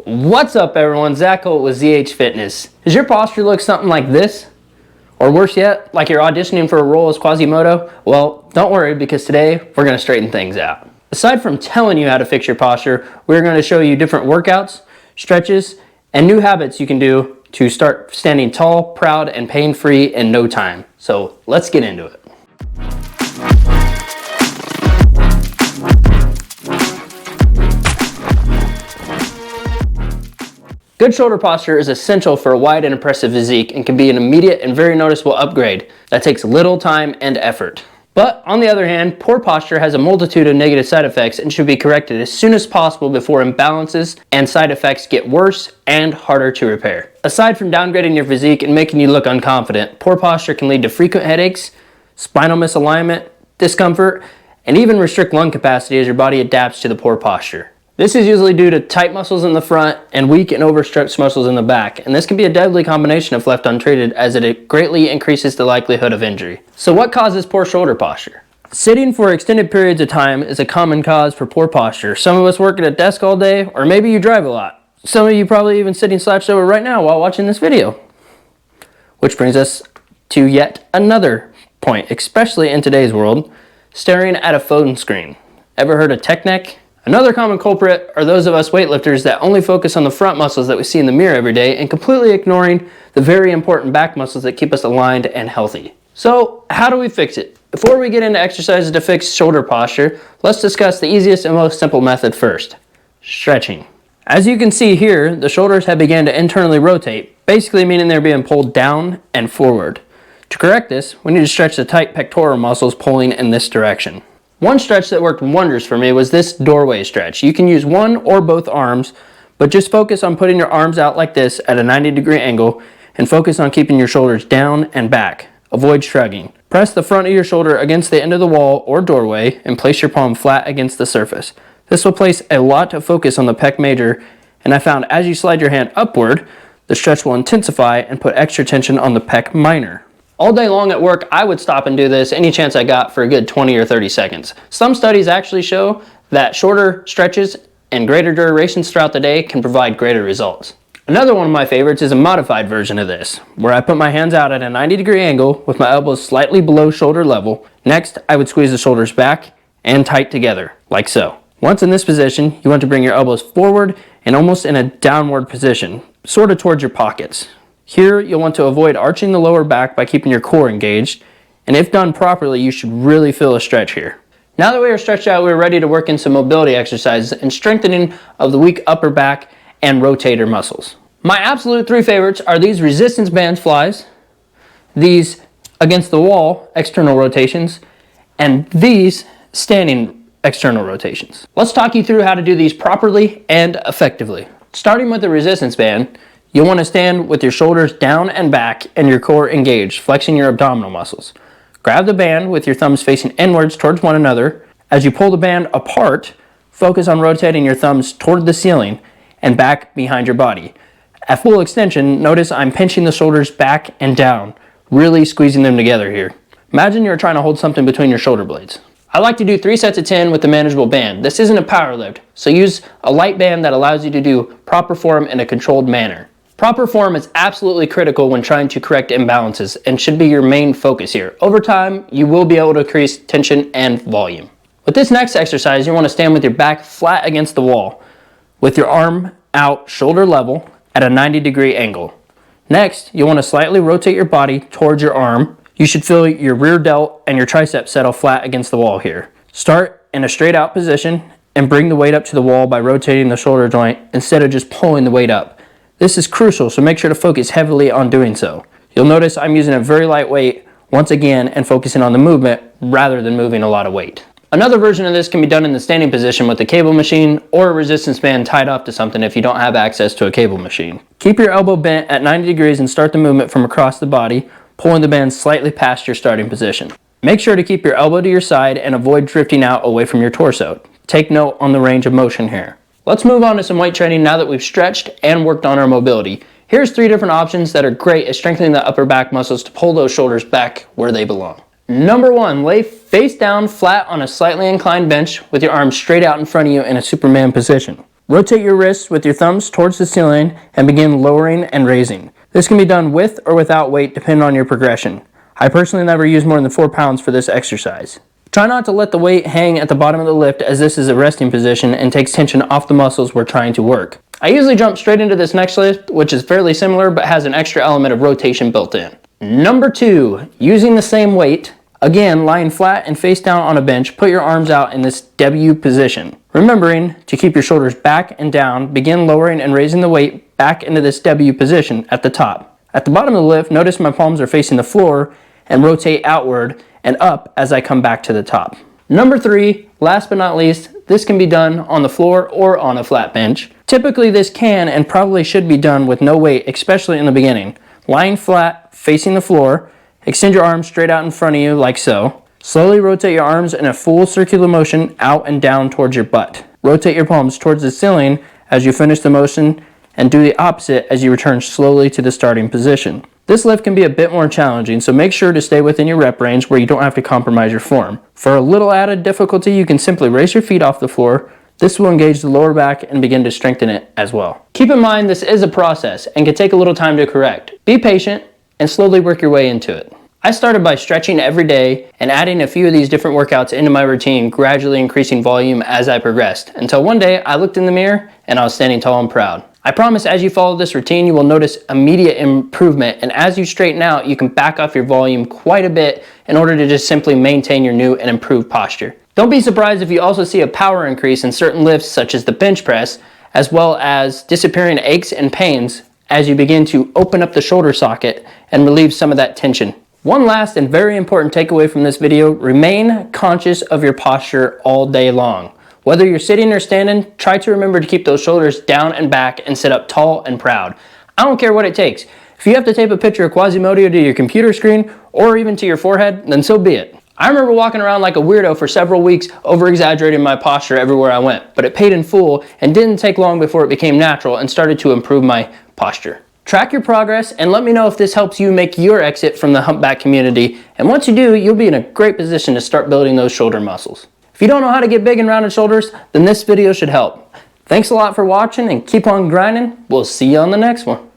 What's up everyone, Zach Holt with ZH Fitness. Does your posture look something like this? Or worse yet, like you're auditioning for a role as Quasimodo? Well, don't worry, because today we're going to straighten things out. Aside from telling you how to fix your posture, we're going to show you different workouts, stretches, and new habits you can do to start standing tall, proud, and pain-free in no time. So let's get into it. Good shoulder posture is essential for a wide and impressive physique and can be an immediate and very noticeable upgrade that takes little time and effort. But on the other hand, poor posture has a multitude of negative side effects and should be corrected as soon as possible before imbalances and side effects get worse and harder to repair. Aside from downgrading your physique and making you look unconfident, poor posture can lead to frequent headaches, spinal misalignment, discomfort, and even restrict lung capacity as your body adapts to the poor posture. This is usually due to tight muscles in the front and weak and overstretched muscles in the back, and this can be a deadly combination if left untreated, as it greatly increases the likelihood of injury. So what causes poor shoulder posture? Sitting for extended periods of time is a common cause for poor posture. Some of us work at a desk all day, or maybe you drive a lot. Some of you probably even sitting slouched over right now while watching this video. Which brings us to yet another point, especially in today's world, staring at a phone screen. Ever heard of tech neck? Another common culprit are those of us weightlifters that only focus on the front muscles that we see in the mirror every day and completely ignoring the very important back muscles that keep us aligned and healthy. So how do we fix it? Before we get into exercises to fix shoulder posture, let's discuss the easiest and most simple method first: stretching. As you can see here, the shoulders have begun to internally rotate, basically meaning they're being pulled down and forward. To correct this, we need to stretch the tight pectoral muscles pulling in this direction. One stretch that worked wonders for me was this doorway stretch. You can use one or both arms, but just focus on putting your arms out like this at a 90-degree angle and focus on keeping your shoulders down and back. Avoid shrugging. Press the front of your shoulder against the end of the wall or doorway and place your palm flat against the surface. This will place a lot of focus on the pec major, and I found as you slide your hand upward, the stretch will intensify and put extra tension on the pec minor. All day long at work, I would stop and do this any chance I got for a good 20 or 30 seconds. Some studies actually show that shorter stretches and greater durations throughout the day can provide greater results. Another one of my favorites is a modified version of this, where I put my hands out at a 90-degree angle with my elbows slightly below shoulder level. Next, I would squeeze the shoulders back and tight together, like so. Once in this position, you want to bring your elbows forward and almost in a downward position, sort of towards your pockets. Here, you'll want to avoid arching the lower back by keeping your core engaged, and if done properly, you should really feel a stretch here. Now that we are stretched out, we're ready to work in some mobility exercises and strengthening of the weak upper back and rotator muscles. My absolute three favorites are these resistance band flies, these against the wall external rotations, and these standing external rotations. Let's talk you through how to do these properly and effectively. Starting with the resistance band, you'll want to stand with your shoulders down and back and your core engaged, flexing your abdominal muscles. Grab the band with your thumbs facing inwards towards one another. As you pull the band apart, focus on rotating your thumbs toward the ceiling and back behind your body. At full extension, notice I'm pinching the shoulders back and down, really squeezing them together here. Imagine you're trying to hold something between your shoulder blades. I like to do 3 sets of 10 with a manageable band. This isn't a power lift, so use a light band that allows you to do proper form in a controlled manner. Proper form is absolutely critical when trying to correct imbalances and should be your main focus here. Over time, you will be able to increase tension and volume. With this next exercise, you want to stand with your back flat against the wall, with your arm out shoulder level at a 90-degree angle. Next, you want to slightly rotate your body towards your arm. You should feel your rear delt and your triceps settle flat against the wall here. Start in a straight out position and bring the weight up to the wall by rotating the shoulder joint instead of just pulling the weight up. This is crucial, so make sure to focus heavily on doing so. You'll notice I'm using a very light weight once again and focusing on the movement rather than moving a lot of weight. Another version of this can be done in the standing position with a cable machine or a resistance band tied off to something if you don't have access to a cable machine. Keep your elbow bent at 90 degrees and start the movement from across the body, pulling the band slightly past your starting position. Make sure to keep your elbow to your side and avoid drifting out away from your torso. Take note on the range of motion here. Let's move on to some weight training now that we've stretched and worked on our mobility. Here's 3 different options that are great at strengthening the upper back muscles to pull those shoulders back where they belong. Number 1, lay face down flat on a slightly inclined bench with your arms straight out in front of you in a Superman position. Rotate your wrists with your thumbs towards the ceiling and begin lowering and raising. This can be done with or without weight depending on your progression. I personally never use more than 4 pounds for this exercise. Try not to let the weight hang at the bottom of the lift, as this is a resting position and takes tension off the muscles we're trying to work. I usually jump straight into this next lift, which is fairly similar but has an extra element of rotation built in. Number 2, using the same weight. Again, lying flat and face down on a bench, put your arms out in this W position. Remembering to keep your shoulders back and down, begin lowering and raising the weight back into this W position at the top. At the bottom of the lift, notice my palms are facing the floor and rotate outward and up as I come back to the top. Number 3, last but not least, this can be done on the floor or on a flat bench. Typically this can and probably should be done with no weight, especially in the beginning. Lying flat, facing the floor, extend your arms straight out in front of you like so. Slowly rotate your arms in a full circular motion out and down towards your butt. Rotate your palms towards the ceiling as you finish the motion and do the opposite as you return slowly to the starting position. This lift can be a bit more challenging, so make sure to stay within your rep range where you don't have to compromise your form. For a little added difficulty, you can simply raise your feet off the floor. This will engage the lower back and begin to strengthen it as well. Keep in mind this is a process and can take a little time to correct. Be patient and slowly work your way into it. I started by stretching every day and adding a few of these different workouts into my routine, gradually increasing volume as I progressed, until one day I looked in the mirror and I was standing tall and proud. I promise as you follow this routine, you will notice immediate improvement, and as you straighten out, you can back off your volume quite a bit in order to just simply maintain your new and improved posture. Don't be surprised if you also see a power increase in certain lifts such as the bench press, as well as disappearing aches and pains as you begin to open up the shoulder socket and relieve some of that tension. One last and very important takeaway from this video: remain conscious of your posture all day long. Whether you're sitting or standing, try to remember to keep those shoulders down and back and sit up tall and proud. I don't care what it takes. If you have to tape a picture of Quasimodo to your computer screen or even to your forehead, then so be it. I remember walking around like a weirdo for several weeks, over-exaggerating my posture everywhere I went, but it paid in full and didn't take long before it became natural and started to improve my posture. Track your progress and let me know if this helps you make your exit from the humpback community, and once you do, you'll be in a great position to start building those shoulder muscles. If you don't know how to get big and rounded shoulders, then this video should help. Thanks a lot for watching and keep on grinding. We'll see you on the next one.